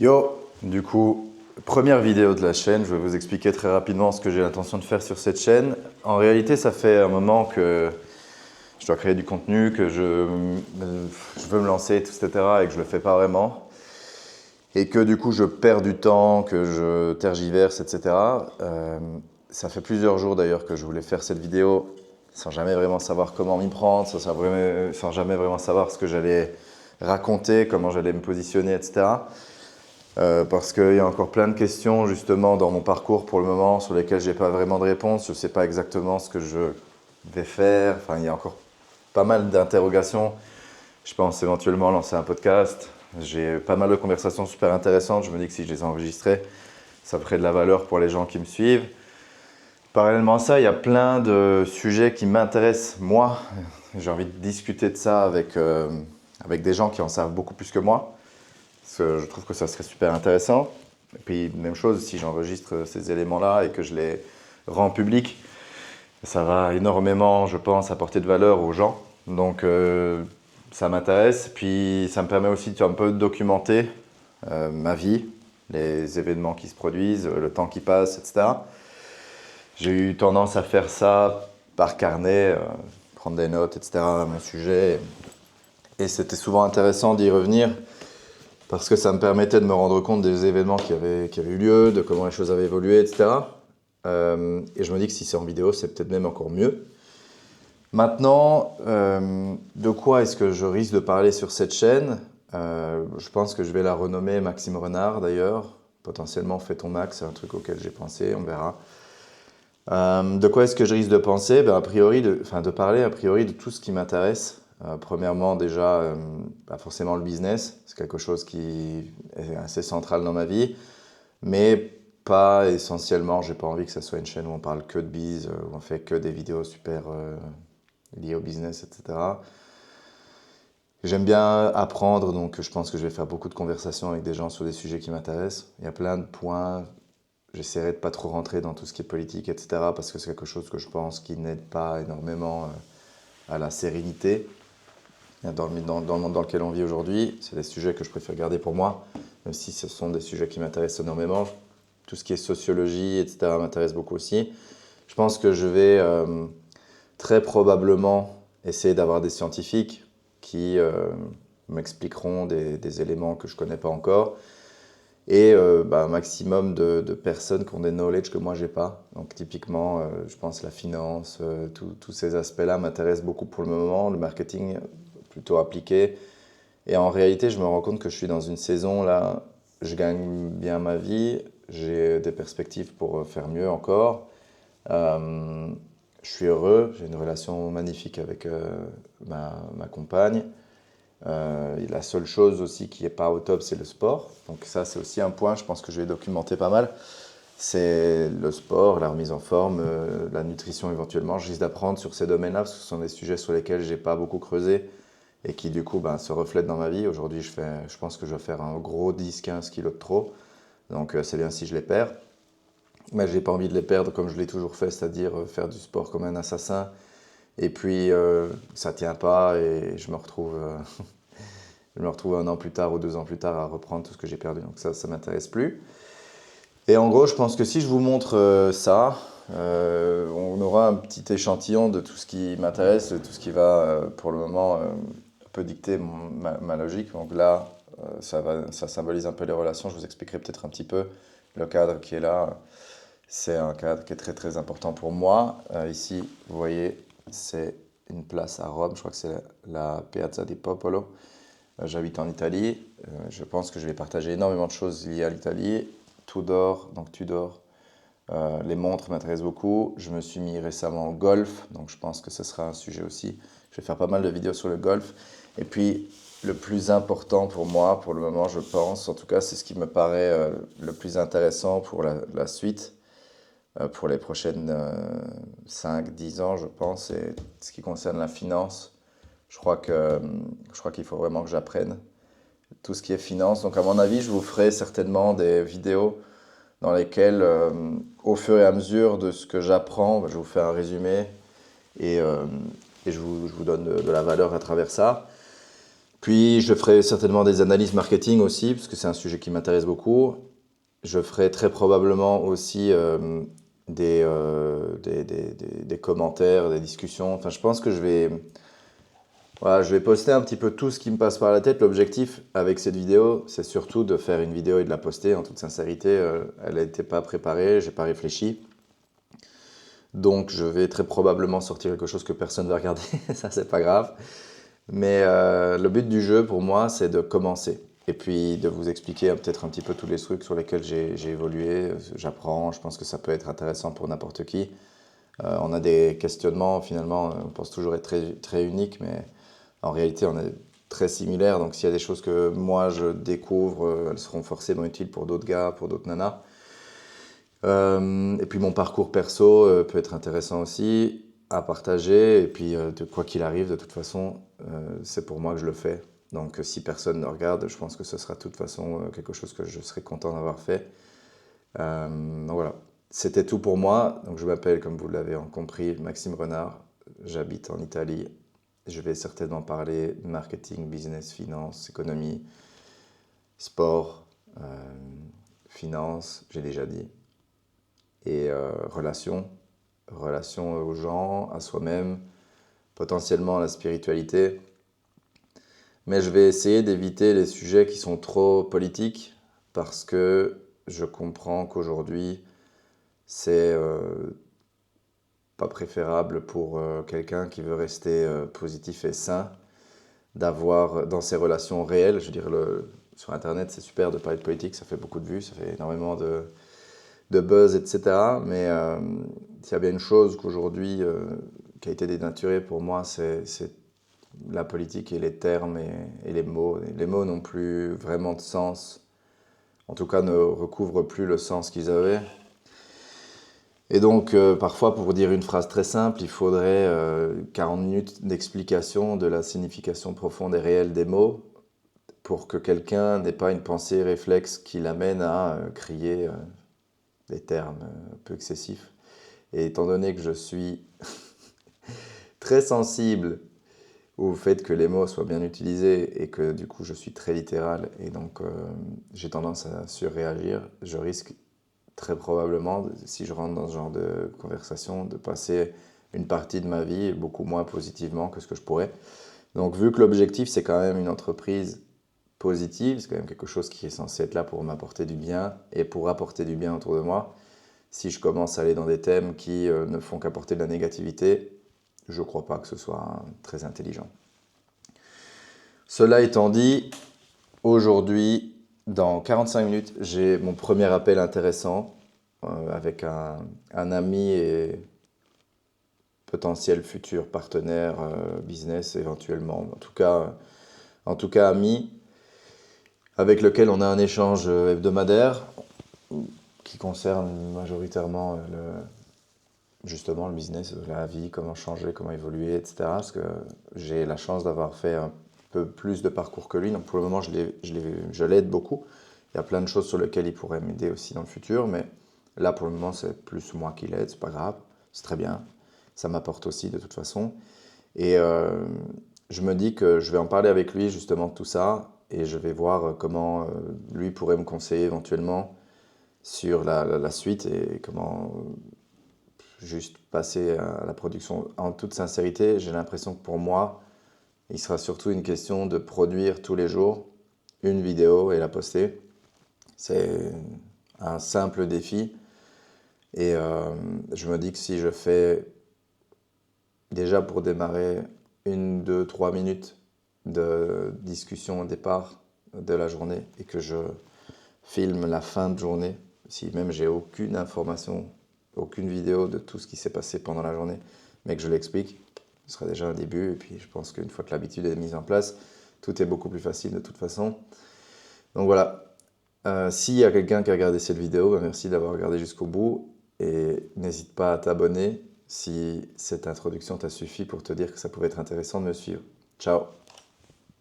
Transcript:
Yo, du coup, première vidéo de la chaîne, je vais vous expliquer très rapidement ce que j'ai l'intention de faire sur cette chaîne. En réalité, ça fait un moment que je dois créer du contenu, que je veux me lancer, etc. et que je ne le fais pas vraiment. Et que du coup, je perds du temps, que je tergiverse, etc. Ça fait plusieurs jours d'ailleurs que je voulais faire cette vidéo sans jamais vraiment savoir comment m'y prendre, sans jamais vraiment savoir ce que j'allais raconter, comment j'allais me positionner, etc. Parce qu'il y a encore plein de questions justement dans mon parcours pour le moment sur lesquelles je n'ai pas vraiment de réponse. Je ne sais pas exactement ce que je vais faire. Enfin, il y a encore pas mal d'interrogations. Je pense éventuellement lancer un podcast. J'ai pas mal de conversations super intéressantes. Je me dis que si je les enregistrais, ça ferait de la valeur pour les gens qui me suivent. Parallèlement à ça, il y a plein de sujets qui m'intéressent moi. J'ai envie de discuter de ça avec des gens qui en savent beaucoup plus que moi. Parce que je trouve que ça serait super intéressant. Et puis, même chose, si j'enregistre ces éléments-là et que je les rends publics, ça va énormément, je pense, apporter de valeur aux gens. Donc, ça m'intéresse. Puis, ça me permet aussi de un peu documenter ma vie, les événements qui se produisent, le temps qui passe, etc. J'ai eu tendance à faire ça par carnet, prendre des notes, etc. à mon sujet. Et c'était souvent intéressant d'y revenir. Parce que ça me permettait de me rendre compte des événements qui avaient eu lieu, de comment les choses avaient évolué, etc. Et je me dis que si c'est en vidéo, c'est peut-être même encore mieux. Maintenant, de quoi est-ce que je risque de parler sur cette chaîne? Je pense que je vais la renommer Maxime Renard d'ailleurs. Potentiellement Fais ton max, c'est un truc auquel j'ai pensé, on verra. De quoi est-ce que je risque de penser? De parler a priori de tout ce qui m'intéresse. Premièrement, déjà, forcément le business, c'est quelque chose qui est assez central dans ma vie, mais pas essentiellement. J'ai pas envie que ça soit une chaîne où on parle que de biz, où on fait que des vidéos super liées au business, etc. J'aime bien apprendre, donc je pense que je vais faire beaucoup de conversations avec des gens sur des sujets qui m'intéressent. Il y a plein de points. J'essaierai de pas trop rentrer dans tout ce qui est politique, etc. parce que c'est quelque chose que je pense qui n'aide pas énormément à la sérénité dans le monde dans lequel on vit aujourd'hui. C'est des sujets que je préfère garder pour moi, même si ce sont des sujets qui m'intéressent énormément. Tout ce qui est sociologie, etc. m'intéresse beaucoup aussi. Je pense que je vais très probablement essayer d'avoir des scientifiques qui m'expliqueront des éléments que je ne connais pas encore. Et un maximum de personnes qui ont des knowledge que moi j'ai pas. Donc typiquement, je pense la finance, tous ces aspects-là m'intéressent beaucoup pour le moment. Le marketing plutôt appliqué. Et en réalité, je me rends compte que je suis dans une saison là, je gagne bien ma vie, j'ai des perspectives pour faire mieux encore. Euh, je suis heureux, j'ai une relation magnifique avec ma compagne. Et la seule chose aussi qui n'est pas au top, c'est le sport. Donc ça, c'est aussi un point, je pense que je vais documenter pas mal. C'est le sport, la remise en forme, la nutrition éventuellement. Je risque d'apprendre sur ces domaines-là parce que ce sont des sujets sur lesquels j'ai pas beaucoup creusé et qui du coup se reflètent dans ma vie. Aujourd'hui, je pense que je vais faire un gros 10-15 kilos de trop. Donc c'est bien si je les perds. Mais j'ai pas envie de les perdre comme je l'ai toujours fait, c'est-à-dire faire du sport comme un assassin. Et puis ça tient pas et je me retrouve 1 an plus tard ou 2 ans plus tard à reprendre tout ce que j'ai perdu. Donc ça m'intéresse plus. Et en gros, je pense que si je vous montre ça, on aura un petit échantillon de tout ce qui m'intéresse, de tout ce qui va, pour le moment, un peu dicter ma logique. Donc là, ça symbolise un peu les relations. Je vous expliquerai peut-être un petit peu le cadre qui est là. C'est un cadre qui est très très important pour moi. Ici, vous voyez, c'est une place à Rome. Je crois que c'est la Piazza di Popolo. J'habite en Italie. Je pense que je vais partager énormément de choses liées à l'Italie. Tudor. Les montres m'intéressent beaucoup. Je me suis mis récemment au golf, donc je pense que ce sera un sujet aussi. Je vais faire pas mal de vidéos sur le golf. Et puis, le plus important pour moi, pour le moment, je pense, en tout cas, c'est ce qui me paraît le plus intéressant pour la suite, pour les prochaines 5-10 ans, je pense, c'est ce qui concerne la finance. Je crois qu'il faut vraiment que j'apprenne tout ce qui est finance. Donc, à mon avis, je vous ferai certainement des vidéos dans lesquelles, au fur et à mesure de ce que j'apprends, je vous fais un résumé et je vous donne de la valeur à travers ça. Puis je ferai certainement des analyses marketing aussi, parce que c'est un sujet qui m'intéresse beaucoup. Je ferai très probablement aussi des commentaires, des discussions. Enfin, je pense que voilà, je vais poster un petit peu tout ce qui me passe par la tête. L'objectif avec cette vidéo, c'est surtout de faire une vidéo et de la poster. En toute sincérité, elle n'était pas préparée, j'ai pas réfléchi. Donc je vais très probablement sortir quelque chose que personne ne va regarder, ça c'est pas grave. Mais le but du jeu pour moi, c'est de commencer. Et puis de vous expliquer peut-être un petit peu tous les trucs sur lesquels j'ai évolué, j'apprends, je pense que ça peut être intéressant pour n'importe qui. On a des questionnements, finalement, on pense toujours être très, très unique, mais en réalité, on est très similaires. Donc s'il y a des choses que moi je découvre, elles seront forcément utiles pour d'autres gars, pour d'autres nanas. Et puis mon parcours perso peut être intéressant aussi à partager. Et puis de quoi qu'il arrive, de toute façon, c'est pour moi que je le fais. Donc si personne ne regarde, je pense que ce sera de toute façon quelque chose que je serai content d'avoir fait. Donc voilà, c'était tout pour moi. Donc je m'appelle, comme vous l'avez compris, Maxime Renard. J'habite en Italie. Je vais certainement parler marketing, business, finance, économie, sport, finance, j'ai déjà dit, et relation aux gens, à soi-même, potentiellement à la spiritualité. Mais je vais essayer d'éviter les sujets qui sont trop politiques parce que je comprends qu'aujourd'hui, c'est pas préférable pour quelqu'un qui veut rester positif et sain d'avoir dans ses relations réelles, je veux dire, sur Internet, c'est super de parler de politique, ça fait beaucoup de vues, ça fait énormément de buzz, etc. Mais s'il y a bien une chose qu'aujourd'hui, qui a été dénaturée pour moi, c'est la politique et les termes et les mots. Les mots n'ont plus vraiment de sens, en tout cas ne recouvrent plus le sens qu'ils avaient. Et donc, parfois, pour dire une phrase très simple, il faudrait 40 minutes d'explication de la signification profonde et réelle des mots pour que quelqu'un n'ait pas une pensée réflexe qui l'amène à crier des termes un peu excessifs. Et étant donné que je suis très sensible au fait que les mots soient bien utilisés et que du coup je suis très littéral et donc j'ai tendance à surréagir, je risque très probablement, si je rentre dans ce genre de conversation, de passer une partie de ma vie beaucoup moins positivement que ce que je pourrais. Donc vu que l'objectif c'est quand même une entreprise positive, c'est quand même quelque chose qui est censé être là pour m'apporter du bien et pour apporter du bien autour de moi, si je commence à aller dans des thèmes qui ne font qu'apporter de la négativité, je ne crois pas que ce soit très intelligent. Cela étant dit, aujourd'hui, dans 45 minutes, j'ai mon premier appel intéressant avec un ami et potentiel futur partenaire business éventuellement, en tout cas ami, avec lequel on a un échange hebdomadaire qui concerne majoritairement justement le business, la vie, comment changer, comment évoluer, etc. Parce que j'ai la chance d'avoir fait un peu plus de parcours que lui, donc pour le moment je l'aide beaucoup. Il y a plein de choses sur lesquelles il pourrait m'aider aussi dans le futur, mais là pour le moment c'est plus moi qui l'aide, c'est pas grave, c'est très bien, ça m'apporte aussi de toute façon. Et je me dis que je vais en parler avec lui justement de tout ça, et je vais voir comment lui pourrait me conseiller éventuellement sur la suite et comment juste passer à la production. En toute sincérité, j'ai l'impression que pour moi, il sera surtout une question de produire tous les jours une vidéo et la poster. C'est un simple défi. Et je me dis que si je fais déjà pour démarrer 1, 2, 3 minutes de discussion au départ de la journée et que je filme la fin de journée, si même j'ai aucune information, aucune vidéo de tout ce qui s'est passé pendant la journée, mais que je l'explique, ce sera déjà un début. Et puis je pense qu'une fois que l'habitude est mise en place, tout est beaucoup plus facile de toute façon. Donc voilà, s'il y a quelqu'un qui a regardé cette vidéo, ben merci d'avoir regardé jusqu'au bout et n'hésite pas à t'abonner si cette introduction t'a suffi pour te dire que ça pouvait être intéressant de me suivre. Ciao!